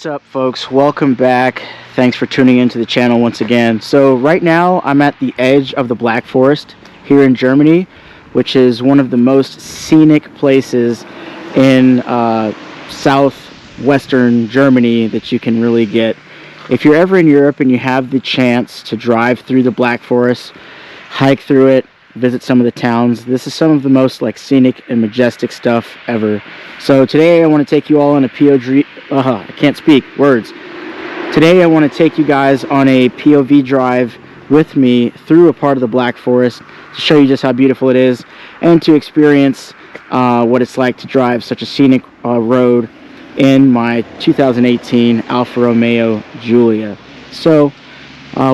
What's up, folks? Welcome back. Thanks for tuning into the channel once again. So right now I'm at the edge of the Black Forest here in Germany, which is one of the most scenic places in southwestern Germany that you can really get. If you're ever in Europe and you have the chance to drive through the Black Forest, hike through it, visit some of the towns, this is some of the most scenic and majestic stuff ever. So today I want to take you all on a POV. I can't speak words. Today I want to take you guys on a POV drive with me through a part of the Black Forest to show you just how beautiful it is and to experience what it's like to drive such a scenic road in my 2018 Alfa Romeo Giulia. So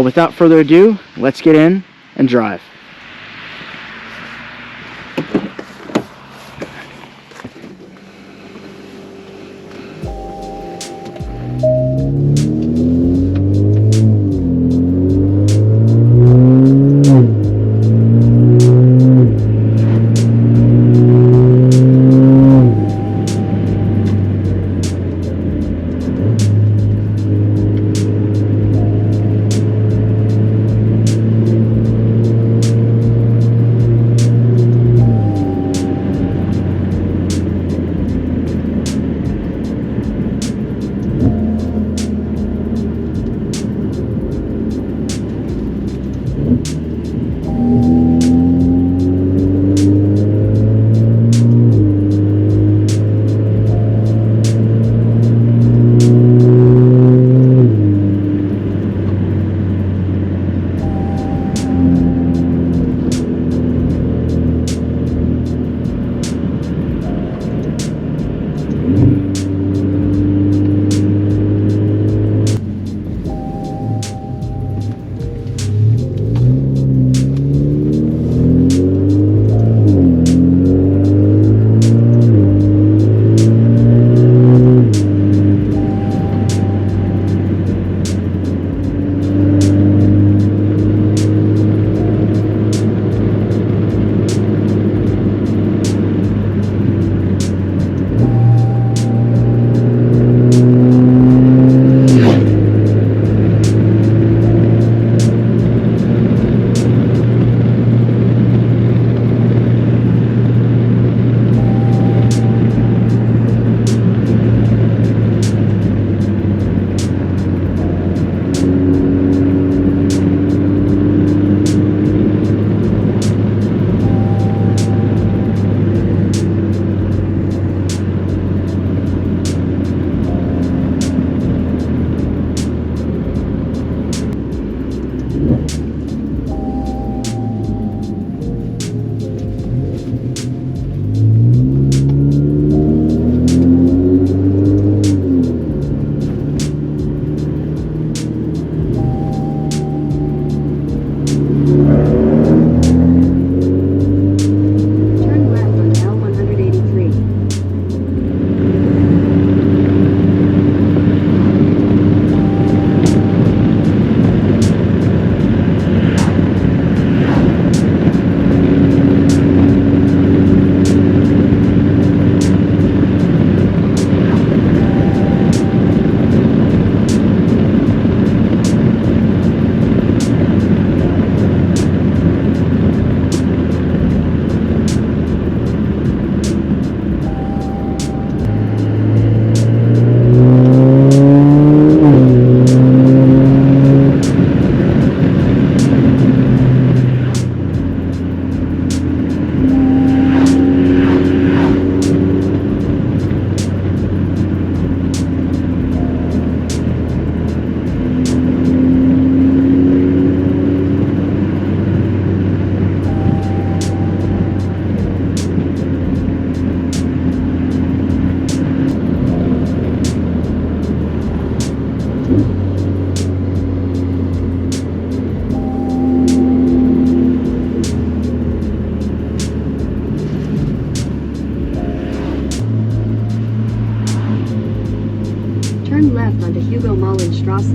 without further ado, let's get in and drive. Turn left onto Hugo Mahlenstrasse.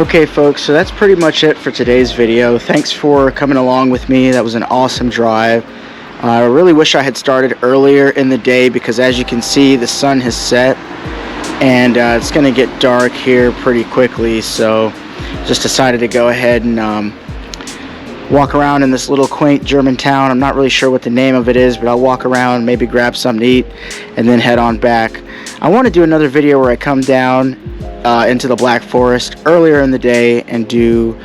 Okay folks, so that's pretty much it for today's video. Thanks for coming along with me. That was an awesome drive. I really wish I had started earlier in the day, because as you can see, the sun has set and it's going to get dark here pretty quickly, so just decided to go ahead and walk around in this little quaint German town. I'm not really sure what the name of it is, but I'll walk around, maybe grab something to eat, and then head on back. I want to do another video where I come down into the Black Forest earlier in the day and do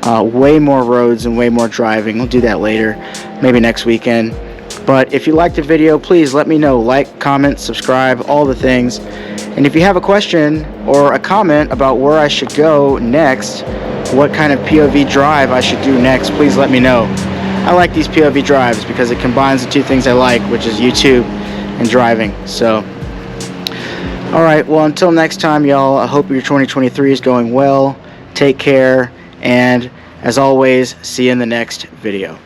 way more roads and way more driving. We'll do that later, maybe next weekend. But if you liked the video, please let me know. Like, comment, subscribe, all the things. And if you have a question or a comment about where I should go next, what kind of POV drive I should do next, please let me know. I like these POV drives because it combines the two things I like, which is YouTube and driving. So alright, well, until next time, y'all, I hope your 2023 is going well. Take care, and as always, see you in the next video.